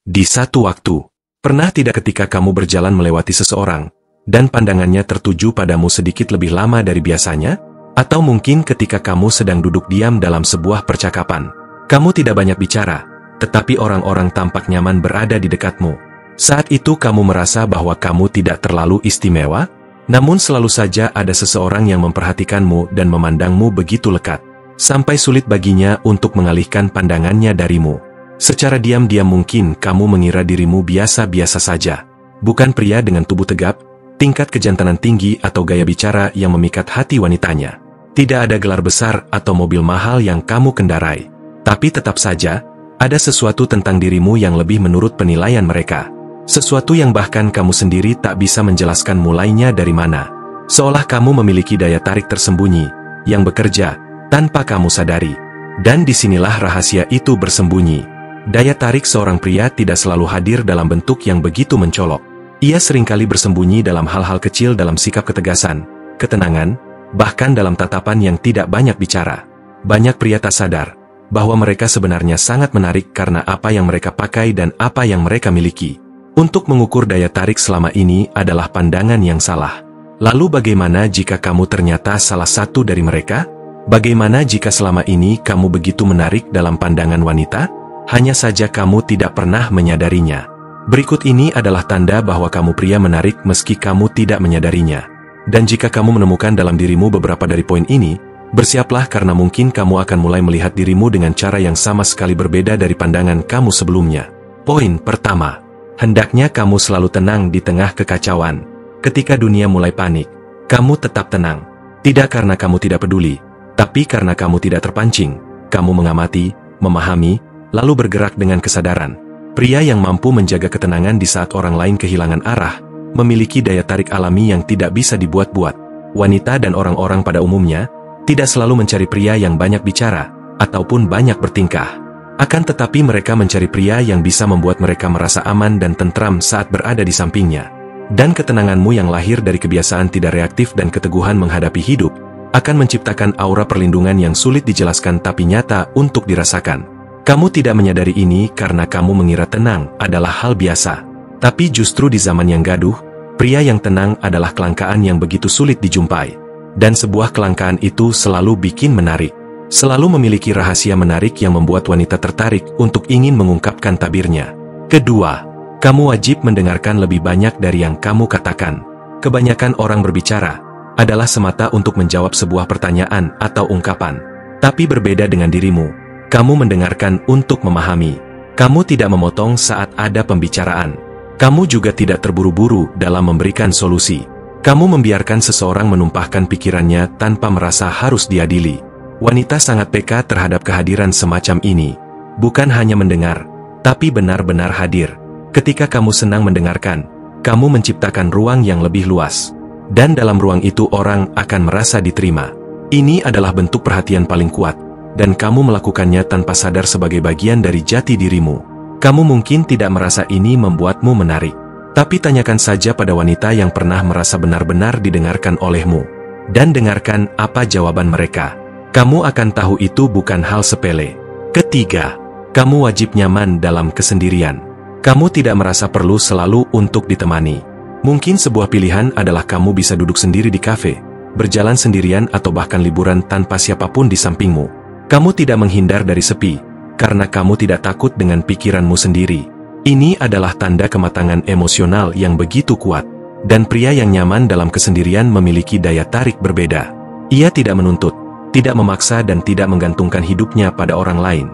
Di satu waktu, pernah tidak ketika kamu berjalan melewati seseorang, dan pandangannya tertuju padamu sedikit lebih lama dari biasanya? Atau mungkin ketika kamu sedang duduk diam dalam sebuah percakapan. Kamu tidak banyak bicara, tetapi orang-orang tampak nyaman berada di dekatmu. Saat itu kamu merasa bahwa kamu tidak terlalu istimewa, namun selalu saja ada seseorang yang memperhatikanmu dan memandangmu begitu lekat, sampai sulit baginya untuk mengalihkan pandangannya darimu. Secara diam-diam mungkin kamu mengira dirimu biasa-biasa saja. Bukan pria dengan tubuh tegap, tingkat kejantanan tinggi atau gaya bicara yang memikat hati wanitanya. Tidak ada gelar besar atau mobil mahal yang kamu kendarai. Tapi tetap saja, ada sesuatu tentang dirimu yang lebih menurut penilaian mereka. Sesuatu yang bahkan kamu sendiri tak bisa menjelaskan mulainya dari mana. Seolah kamu memiliki daya tarik tersembunyi, yang bekerja, tanpa kamu sadari. Dan disinilah rahasia itu bersembunyi. Daya tarik seorang pria tidak selalu hadir dalam bentuk yang begitu mencolok. Ia seringkali bersembunyi dalam hal-hal kecil, dalam sikap ketegasan, ketenangan, bahkan dalam tatapan yang tidak banyak bicara. Banyak pria tak sadar bahwa mereka sebenarnya sangat menarik karena apa yang mereka pakai dan apa yang mereka miliki. Untuk mengukur daya tarik selama ini adalah pandangan yang salah. Lalu bagaimana jika kamu ternyata salah satu dari mereka? Bagaimana jika selama ini kamu begitu menarik dalam pandangan wanita? Hanya saja kamu tidak pernah menyadarinya. Berikut ini adalah tanda bahwa kamu pria menarik meski kamu tidak menyadarinya. Dan jika kamu menemukan dalam dirimu beberapa dari poin ini, bersiaplah karena mungkin kamu akan mulai melihat dirimu dengan cara yang sama sekali berbeda dari pandangan kamu sebelumnya. Poin pertama, hendaknya kamu selalu tenang di tengah kekacauan. Ketika dunia mulai panik, kamu tetap tenang. Tidak karena kamu tidak peduli, tapi karena kamu tidak terpancing. Kamu mengamati, memahami, lalu bergerak dengan kesadaran. Pria yang mampu menjaga ketenangan di saat orang lain kehilangan arah, memiliki daya tarik alami yang tidak bisa dibuat-buat. Wanita dan orang-orang pada umumnya, tidak selalu mencari pria yang banyak bicara, ataupun banyak bertingkah. Akan tetapi mereka mencari pria yang bisa membuat mereka merasa aman dan tentram saat berada di sampingnya. Dan ketenanganmu yang lahir dari kebiasaan tidak reaktif dan keteguhan menghadapi hidup, akan menciptakan aura perlindungan yang sulit dijelaskan tapi nyata untuk dirasakan. Kamu tidak menyadari ini karena kamu mengira tenang adalah hal biasa. Tapi justru di zaman yang gaduh, pria yang tenang adalah kelangkaan yang begitu sulit dijumpai. Dan sebuah kelangkaan itu selalu bikin menarik. Selalu memiliki rahasia menarik yang membuat wanita tertarik untuk ingin mengungkapkan tabirnya. Kedua, kamu wajib mendengarkan lebih banyak dari yang kamu katakan. Kebanyakan orang berbicara adalah semata untuk menjawab sebuah pertanyaan atau ungkapan. Tapi berbeda dengan dirimu. Kamu mendengarkan untuk memahami. Kamu tidak memotong saat ada pembicaraan. Kamu juga tidak terburu-buru dalam memberikan solusi. Kamu membiarkan seseorang menumpahkan pikirannya tanpa merasa harus diadili. Wanita sangat peka terhadap kehadiran semacam ini. Bukan hanya mendengar, tapi benar-benar hadir. Ketika kamu senang mendengarkan, kamu menciptakan ruang yang lebih luas. Dan dalam ruang itu orang akan merasa diterima. Ini adalah bentuk perhatian paling kuat. Dan kamu melakukannya tanpa sadar sebagai bagian dari jati dirimu. Kamu mungkin tidak merasa ini membuatmu menarik. Tapi tanyakan saja pada wanita yang pernah merasa benar-benar didengarkan olehmu. Dan dengarkan apa jawaban mereka. Kamu akan tahu itu bukan hal sepele. Ketiga, kamu wajib nyaman dalam kesendirian. Kamu tidak merasa perlu selalu untuk ditemani. Mungkin sebuah pilihan adalah kamu bisa duduk sendiri di kafe, berjalan sendirian atau bahkan liburan tanpa siapapun di sampingmu. Kamu tidak menghindar dari sepi, karena kamu tidak takut dengan pikiranmu sendiri. Ini adalah tanda kematangan emosional yang begitu kuat. Dan pria yang nyaman dalam kesendirian memiliki daya tarik berbeda. Ia tidak menuntut, tidak memaksa dan tidak menggantungkan hidupnya pada orang lain.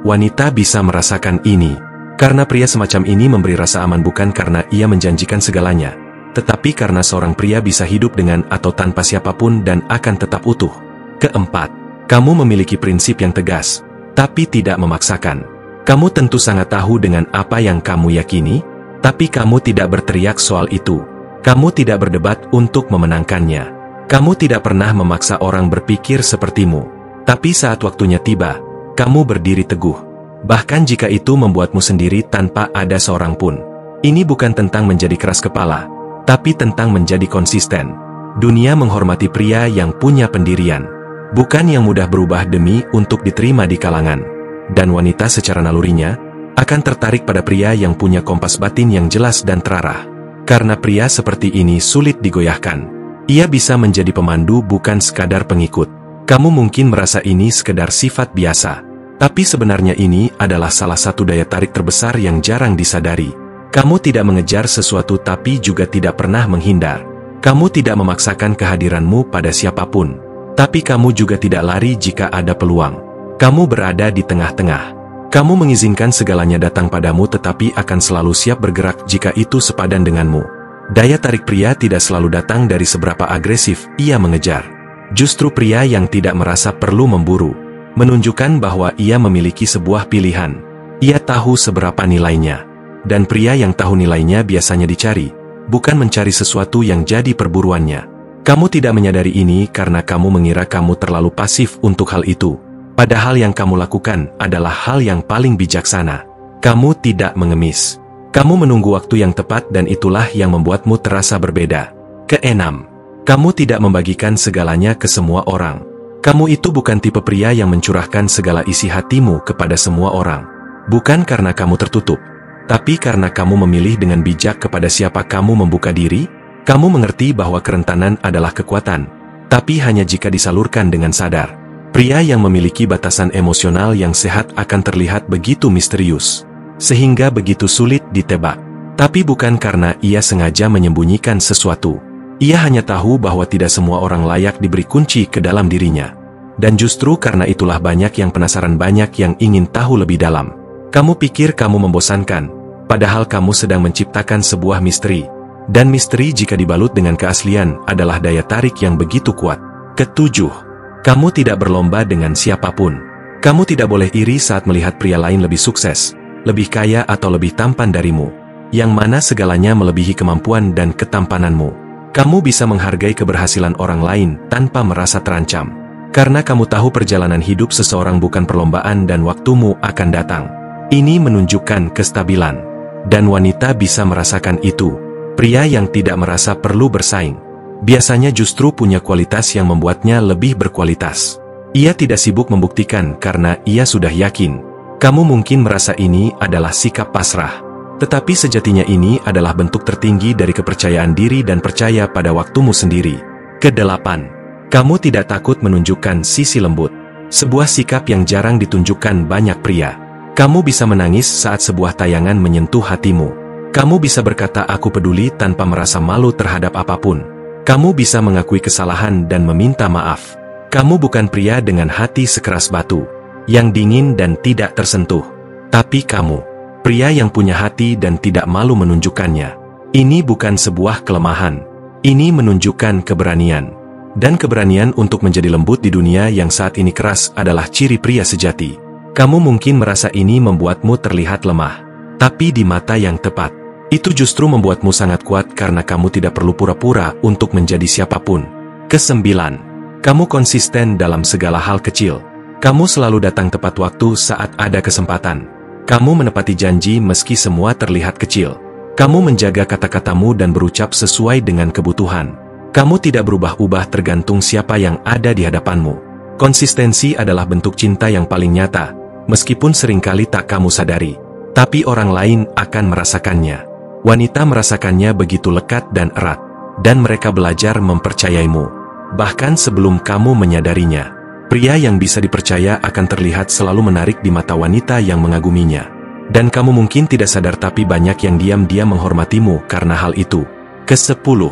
Wanita bisa merasakan ini. Karena pria semacam ini memberi rasa aman bukan karena ia menjanjikan segalanya, tetapi karena seorang pria bisa hidup dengan atau tanpa siapapun dan akan tetap utuh. Keempat, kamu memiliki prinsip yang tegas, tapi tidak memaksakan. Kamu tentu sangat tahu dengan apa yang kamu yakini, tapi kamu tidak berteriak soal itu. Kamu tidak berdebat untuk memenangkannya. Kamu tidak pernah memaksa orang berpikir sepertimu. Tapi saat waktunya tiba, kamu berdiri teguh. Bahkan jika itu membuatmu sendiri tanpa ada seorang pun. Ini bukan tentang menjadi keras kepala, tapi tentang menjadi konsisten. Dunia menghormati pria yang punya pendirian. Bukan yang mudah berubah demi untuk diterima di kalangan. Dan wanita secara nalurinya akan tertarik pada pria yang punya kompas batin yang jelas dan terarah. Karena pria seperti ini sulit digoyahkan. Ia bisa menjadi pemandu bukan sekadar pengikut. Kamu mungkin merasa ini sekedar sifat biasa. Tapi sebenarnya ini adalah salah satu daya tarik terbesar yang jarang disadari. Kamu tidak mengejar sesuatu tapi juga tidak pernah menghindar. Kamu tidak memaksakan kehadiranmu pada siapapun. Tapi kamu juga tidak lari jika ada peluang. Kamu berada di tengah-tengah. Kamu mengizinkan segalanya datang padamu tetapi akan selalu siap bergerak jika itu sepadan denganmu. Daya tarik pria tidak selalu datang dari seberapa agresif ia mengejar. Justru pria yang tidak merasa perlu memburu, menunjukkan bahwa ia memiliki sebuah pilihan. Ia tahu seberapa nilainya. Dan pria yang tahu nilainya biasanya dicari, bukan mencari sesuatu yang jadi perburuannya. Kamu tidak menyadari ini karena kamu mengira kamu terlalu pasif untuk hal itu. Padahal yang kamu lakukan adalah hal yang paling bijaksana. Kamu tidak mengemis. Kamu menunggu waktu yang tepat dan itulah yang membuatmu terasa berbeda. Keenam, kamu tidak membagikan segalanya ke semua orang. Kamu itu bukan tipe pria yang mencurahkan segala isi hatimu kepada semua orang. Bukan karena kamu tertutup, tapi karena kamu memilih dengan bijak kepada siapa kamu membuka diri. Kamu mengerti bahwa kerentanan adalah kekuatan, tapi hanya jika disalurkan dengan sadar. Pria yang memiliki batasan emosional yang sehat akan terlihat begitu misterius, sehingga begitu sulit ditebak. Tapi bukan karena ia sengaja menyembunyikan sesuatu. Ia hanya tahu bahwa tidak semua orang layak diberi kunci ke dalam dirinya. Dan justru karena itulah banyak yang penasaran, banyak yang ingin tahu lebih dalam. Kamu pikir kamu membosankan, padahal kamu sedang menciptakan sebuah misteri. Dan misteri jika dibalut dengan keaslian adalah daya tarik yang begitu kuat. Ketujuh, kamu tidak berlomba dengan siapapun. Kamu tidak boleh iri saat melihat pria lain lebih sukses, lebih kaya atau lebih tampan darimu, yang mana segalanya melebihi kemampuan dan ketampananmu. Kamu bisa menghargai keberhasilan orang lain tanpa merasa terancam. Karena kamu tahu perjalanan hidup seseorang bukan perlombaan dan waktumu akan datang. Ini menunjukkan kestabilan. Dan wanita bisa merasakan itu. Pria yang tidak merasa perlu bersaing, biasanya justru punya kualitas yang membuatnya lebih berkualitas. Ia tidak sibuk membuktikan karena ia sudah yakin. Kamu mungkin merasa ini adalah sikap pasrah. Tetapi sejatinya ini adalah bentuk tertinggi dari kepercayaan diri dan percaya pada waktumu sendiri. Kedelapan, kamu tidak takut menunjukkan sisi lembut. Sebuah sikap yang jarang ditunjukkan banyak pria. Kamu bisa menangis saat sebuah tayangan menyentuh hatimu. Kamu bisa berkata aku peduli tanpa merasa malu terhadap apapun. Kamu bisa mengakui kesalahan dan meminta maaf. Kamu bukan pria dengan hati sekeras batu, yang dingin dan tidak tersentuh. Tapi kamu, pria yang punya hati dan tidak malu menunjukkannya. Ini bukan sebuah kelemahan. Ini menunjukkan keberanian. Dan keberanian untuk menjadi lembut di dunia yang saat ini keras adalah ciri pria sejati. Kamu mungkin merasa ini membuatmu terlihat lemah. Tapi di mata yang tepat, itu justru membuatmu sangat kuat karena kamu tidak perlu pura-pura untuk menjadi siapapun. Kesembilan, kamu konsisten dalam segala hal kecil. Kamu selalu datang tepat waktu saat ada kesempatan. Kamu menepati janji meski semua terlihat kecil. Kamu menjaga kata-katamu dan berucap sesuai dengan kebutuhan. Kamu tidak berubah-ubah tergantung siapa yang ada di hadapanmu. Konsistensi adalah bentuk cinta yang paling nyata, meskipun seringkali tak kamu sadari. Tapi orang lain akan merasakannya. Wanita merasakannya begitu lekat dan erat. Dan mereka belajar mempercayaimu. Bahkan sebelum kamu menyadarinya. Pria yang bisa dipercaya akan terlihat selalu menarik di mata wanita yang mengaguminya. Dan kamu mungkin tidak sadar tapi banyak yang diam-diam menghormatimu karena hal itu. Kesepuluh,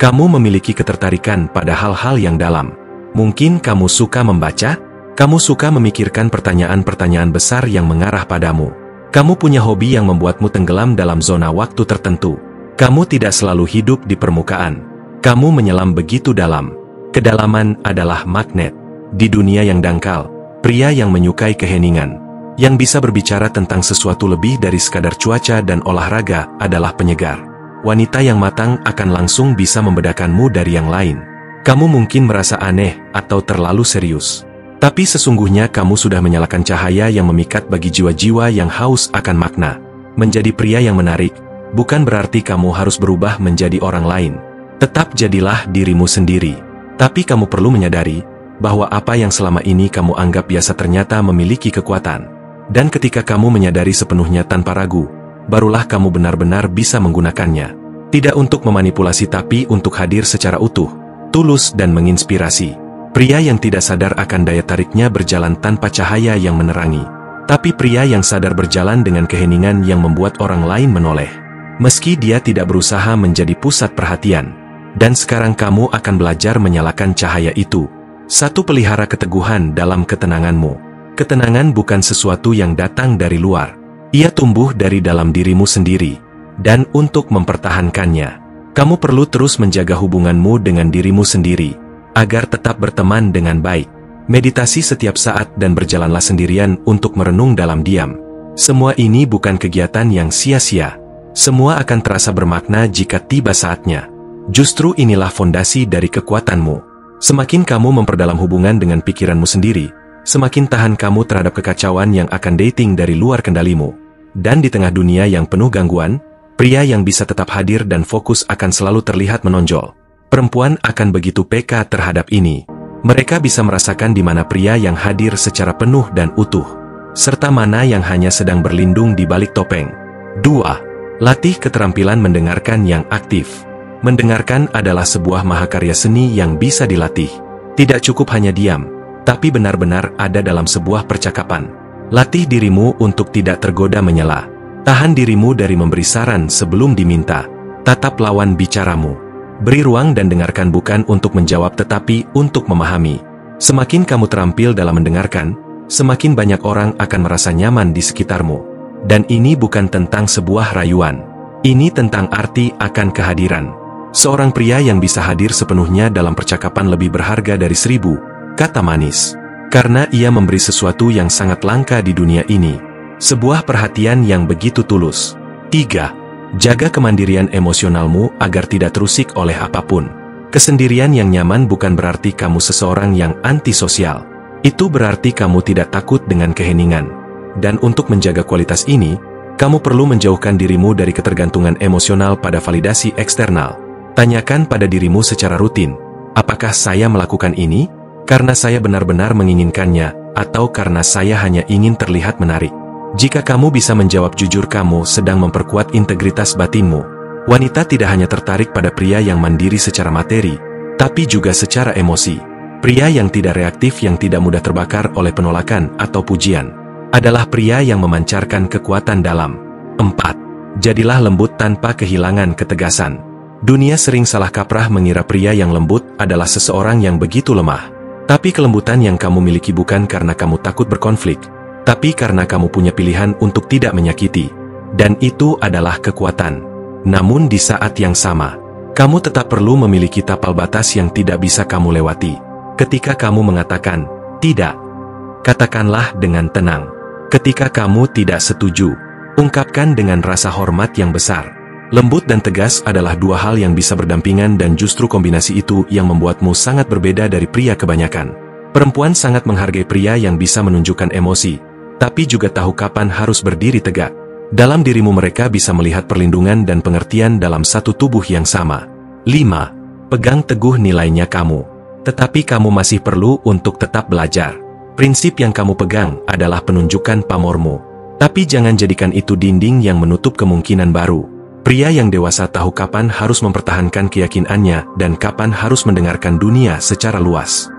kamu memiliki ketertarikan pada hal-hal yang dalam. Mungkin kamu suka membaca? Kamu suka memikirkan pertanyaan-pertanyaan besar yang mengarah padamu. Kamu punya hobi yang membuatmu tenggelam dalam zona waktu tertentu. Kamu tidak selalu hidup di permukaan. Kamu menyelam begitu dalam. Kedalaman adalah magnet. Di dunia yang dangkal, pria yang menyukai keheningan, yang bisa berbicara tentang sesuatu lebih dari sekadar cuaca dan olahraga adalah penyegar. Wanita yang matang akan langsung bisa membedakanmu dari yang lain. Kamu mungkin merasa aneh atau terlalu serius. Tapi sesungguhnya kamu sudah menyalakan cahaya yang memikat bagi jiwa-jiwa yang haus akan makna. Menjadi pria yang menarik, bukan berarti kamu harus berubah menjadi orang lain. Tetap jadilah dirimu sendiri. Tapi kamu perlu menyadari, bahwa apa yang selama ini kamu anggap biasa ternyata memiliki kekuatan. Dan ketika kamu menyadari sepenuhnya tanpa ragu, barulah kamu benar-benar bisa menggunakannya. Tidak untuk memanipulasi tapi untuk hadir secara utuh, tulus dan menginspirasi. Pria yang tidak sadar akan daya tariknya berjalan tanpa cahaya yang menerangi. Tapi pria yang sadar berjalan dengan keheningan yang membuat orang lain menoleh. Meski dia tidak berusaha menjadi pusat perhatian. Dan sekarang kamu akan belajar menyalakan cahaya itu. 1. Pelihara keteguhan dalam ketenanganmu. Ketenangan bukan sesuatu yang datang dari luar. Ia tumbuh dari dalam dirimu sendiri. Dan untuk mempertahankannya, kamu perlu terus menjaga hubunganmu dengan dirimu sendiri, agar tetap berteman dengan baik. Meditasi setiap saat dan berjalanlah sendirian untuk merenung dalam diam. Semua ini bukan kegiatan yang sia-sia. Semua akan terasa bermakna jika tiba saatnya. Justru inilah fondasi dari kekuatanmu. Semakin kamu memperdalam hubungan dengan pikiranmu sendiri, semakin tahan kamu terhadap kekacauan yang akan dating dari luar kendalimu. Dan di tengah dunia yang penuh gangguan, pria yang bisa tetap hadir dan fokus akan selalu terlihat menonjol. Perempuan akan begitu peka terhadap ini. Mereka bisa merasakan di mana pria yang hadir secara penuh dan utuh, serta mana yang hanya sedang berlindung di balik topeng. 2. Latih keterampilan mendengarkan yang aktif. Mendengarkan adalah sebuah mahakarya seni yang bisa dilatih. Tidak cukup hanya diam, tapi benar-benar ada dalam sebuah percakapan. Latih dirimu untuk tidak tergoda menyela. Tahan dirimu dari memberi saran sebelum diminta. Tatap lawan bicaramu. Beri ruang dan dengarkan bukan untuk menjawab tetapi untuk memahami. Semakin kamu terampil dalam mendengarkan, semakin banyak orang akan merasa nyaman di sekitarmu. Dan ini bukan tentang sebuah rayuan. Ini tentang arti akan kehadiran. Seorang pria yang bisa hadir sepenuhnya dalam percakapan lebih berharga dari 1000 kata manis. Karena ia memberi sesuatu yang sangat langka di dunia ini. Sebuah perhatian yang begitu tulus. 3. Jaga kemandirian emosionalmu agar tidak terusik oleh apapun. Kesendirian yang nyaman bukan berarti kamu seseorang yang antisosial. Itu berarti kamu tidak takut dengan keheningan. Dan untuk menjaga kualitas ini, kamu perlu menjauhkan dirimu dari ketergantungan emosional pada validasi eksternal. Tanyakan pada dirimu secara rutin, apakah saya melakukan ini? Karena saya benar-benar menginginkannya, atau karena saya hanya ingin terlihat menarik. Jika kamu bisa menjawab jujur, kamu sedang memperkuat integritas batinmu. Wanita tidak hanya tertarik pada pria yang mandiri secara materi, tapi juga secara emosi. Pria yang tidak reaktif, yang tidak mudah terbakar oleh penolakan atau pujian, adalah pria yang memancarkan kekuatan dalam. 4. Jadilah lembut tanpa kehilangan ketegasan. Dunia sering salah kaprah mengira pria yang lembut adalah seseorang yang begitu lemah. Tapi kelembutan yang kamu miliki bukan karena kamu takut berkonflik, tapi karena kamu punya pilihan untuk tidak menyakiti. Dan itu adalah kekuatan. Namun di saat yang sama, kamu tetap perlu memiliki tapal batas yang tidak bisa kamu lewati. Ketika kamu mengatakan, tidak, katakanlah dengan tenang. Ketika kamu tidak setuju, ungkapkan dengan rasa hormat yang besar. Lembut dan tegas adalah dua hal yang bisa berdampingan dan justru kombinasi itu yang membuatmu sangat berbeda dari pria kebanyakan. Perempuan sangat menghargai pria yang bisa menunjukkan emosi, tapi juga tahu kapan harus berdiri tegak. Dalam dirimu mereka bisa melihat perlindungan dan pengertian dalam satu tubuh yang sama. 5. Pegang teguh nilainya kamu. Tetapi kamu masih perlu untuk tetap belajar. Prinsip yang kamu pegang adalah penunjukan pamormu. Tapi jangan jadikan itu dinding yang menutup kemungkinan baru. Pria yang dewasa tahu kapan harus mempertahankan keyakinannya dan kapan harus mendengarkan dunia secara luas.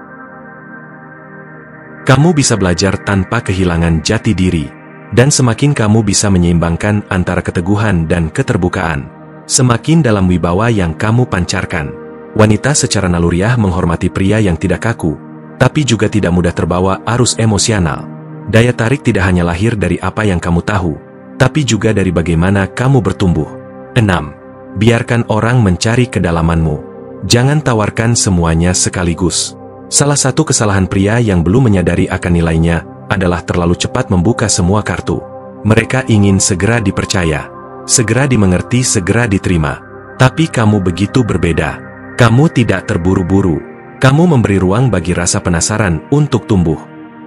Kamu bisa belajar tanpa kehilangan jati diri. Dan semakin kamu bisa menyeimbangkan antara keteguhan dan keterbukaan, semakin dalam wibawa yang kamu pancarkan. Wanita secara naluriah menghormati pria yang tidak kaku, tapi juga tidak mudah terbawa arus emosional. Daya tarik tidak hanya lahir dari apa yang kamu tahu, tapi juga dari bagaimana kamu bertumbuh. 6. Biarkan orang mencari kedalamanmu. Jangan tawarkan semuanya sekaligus. Salah satu kesalahan pria yang belum menyadari akan nilainya adalah terlalu cepat membuka semua kartu. Mereka ingin segera dipercaya, segera dimengerti, segera diterima. Tapi kamu begitu berbeda. Kamu tidak terburu-buru. Kamu memberi ruang bagi rasa penasaran untuk tumbuh.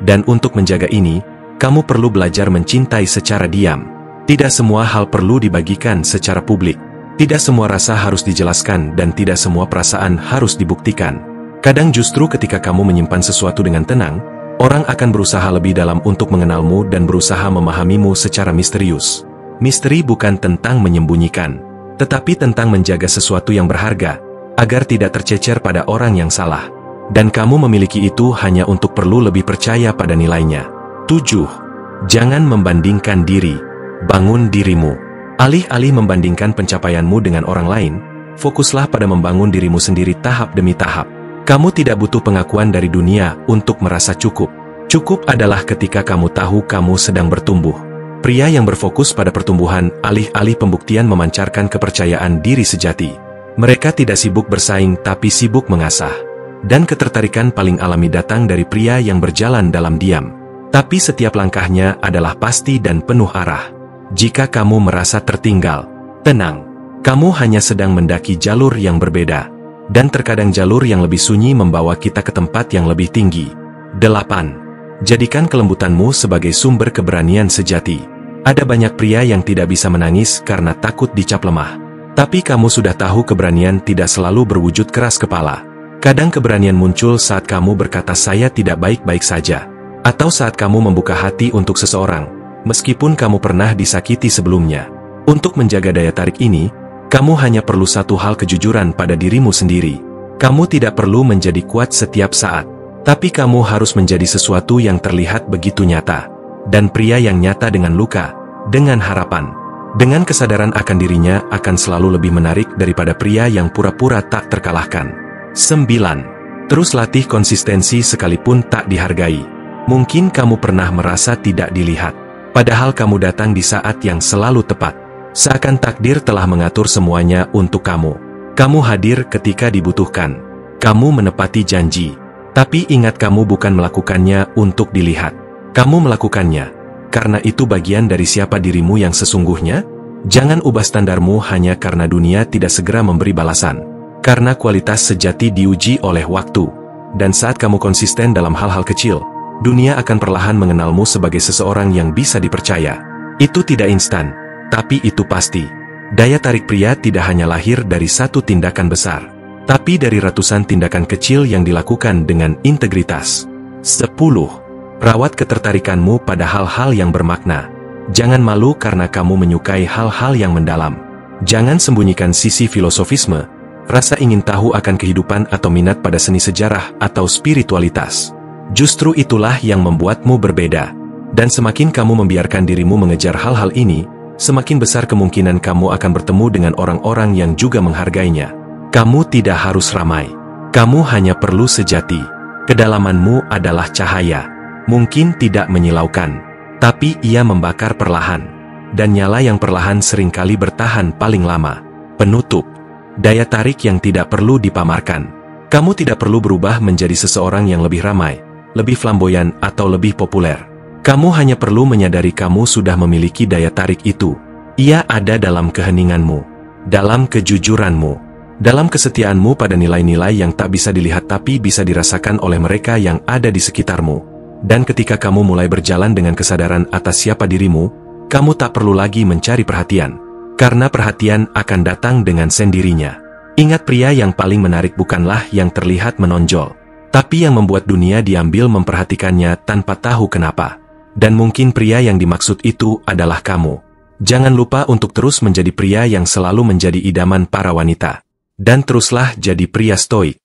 Dan untuk menjaga ini, kamu perlu belajar mencintai secara diam. Tidak semua hal perlu dibagikan secara publik. Tidak semua rasa harus dijelaskan dan tidak semua perasaan harus dibuktikan. Kadang justru ketika kamu menyimpan sesuatu dengan tenang, Orang akan berusaha lebih dalam untuk mengenalmu dan berusaha memahamimu secara misterius. Misteri bukan tentang menyembunyikan, tetapi tentang menjaga sesuatu yang berharga, agar tidak tercecer pada orang yang salah. Dan kamu memiliki itu hanya untuk perlu lebih percaya pada nilainya. 7. Jangan membandingkan diri. Bangun dirimu. Alih-alih membandingkan pencapaianmu dengan orang lain, fokuslah pada membangun dirimu sendiri tahap demi tahap. Kamu tidak butuh pengakuan dari dunia untuk merasa cukup. Cukup adalah ketika kamu tahu kamu sedang bertumbuh. Pria yang berfokus pada pertumbuhan alih-alih pembuktian memancarkan kepercayaan diri sejati. Mereka tidak sibuk bersaing tapi sibuk mengasah. Dan ketertarikan paling alami datang dari pria yang berjalan dalam diam. Tapi setiap langkahnya adalah pasti dan penuh arah. Jika kamu merasa tertinggal, tenang. Kamu hanya sedang mendaki jalur yang berbeda. Dan terkadang jalur yang lebih sunyi membawa kita ke tempat yang lebih tinggi. 8. Jadikan kelembutanmu sebagai sumber keberanian sejati. Ada banyak pria yang tidak bisa menangis karena takut dicap lemah. Tapi kamu sudah tahu keberanian tidak selalu berwujud keras kepala. Kadang keberanian muncul saat kamu berkata saya tidak baik-baik saja. Atau saat kamu membuka hati untuk seseorang, meskipun kamu pernah disakiti sebelumnya. Untuk menjaga daya tarik ini, kamu hanya perlu satu hal, kejujuran pada dirimu sendiri. Kamu tidak perlu menjadi kuat setiap saat, tapi kamu harus menjadi sesuatu yang terlihat begitu nyata. Dan pria yang nyata dengan luka, dengan harapan, dengan kesadaran akan dirinya akan selalu lebih menarik daripada pria yang pura-pura tak terkalahkan. 9. Terus latih konsistensi sekalipun tak dihargai. Mungkin kamu pernah merasa tidak dilihat, padahal kamu datang di saat yang selalu tepat. Seakan takdir telah mengatur semuanya untuk kamu. Kamu hadir ketika dibutuhkan. Kamu menepati janji. Tapi ingat, kamu bukan melakukannya untuk dilihat. Kamu melakukannya karena itu bagian dari siapa dirimu yang sesungguhnya. Jangan ubah standarmu hanya karena dunia tidak segera memberi balasan. Karena kualitas sejati diuji oleh waktu. Dan saat kamu konsisten dalam hal-hal kecil, dunia akan perlahan mengenalmu sebagai seseorang yang bisa dipercaya. Itu tidak instan, tapi itu pasti. Daya tarik pria tidak hanya lahir dari satu tindakan besar, tapi dari ratusan tindakan kecil yang dilakukan dengan integritas. 10. Rawat ketertarikanmu pada hal-hal yang bermakna. Jangan malu karena kamu menyukai hal-hal yang mendalam. Jangan sembunyikan sisi filosofisme, rasa ingin tahu akan kehidupan atau minat pada seni sejarah atau spiritualitas. Justru itulah yang membuatmu berbeda. Dan semakin kamu membiarkan dirimu mengejar hal-hal ini, semakin besar kemungkinan kamu akan bertemu dengan orang-orang yang juga menghargainya. Kamu tidak harus ramai. Kamu hanya perlu sejati. Kedalamanmu adalah cahaya. Mungkin tidak menyilaukan, tapi ia membakar perlahan. Dan nyala yang perlahan seringkali bertahan paling lama. Penutup. Daya tarik yang tidak perlu dipamarkan. Kamu tidak perlu berubah menjadi seseorang yang lebih ramai, lebih flamboyan atau lebih populer. Kamu hanya perlu menyadari kamu sudah memiliki daya tarik itu. Ia ada dalam keheninganmu, dalam kejujuranmu, dalam kesetiaanmu pada nilai-nilai yang tak bisa dilihat tapi bisa dirasakan oleh mereka yang ada di sekitarmu. Dan ketika kamu mulai berjalan dengan kesadaran atas siapa dirimu, kamu tak perlu lagi mencari perhatian. Karena perhatian akan datang dengan sendirinya. Ingat, pria yang paling menarik bukanlah yang terlihat menonjol, tapi yang membuat dunia diambil memperhatikannya tanpa tahu kenapa. Dan mungkin pria yang dimaksud itu adalah kamu. Jangan lupa untuk terus menjadi pria yang selalu menjadi idaman para wanita. Dan teruslah jadi pria stoik.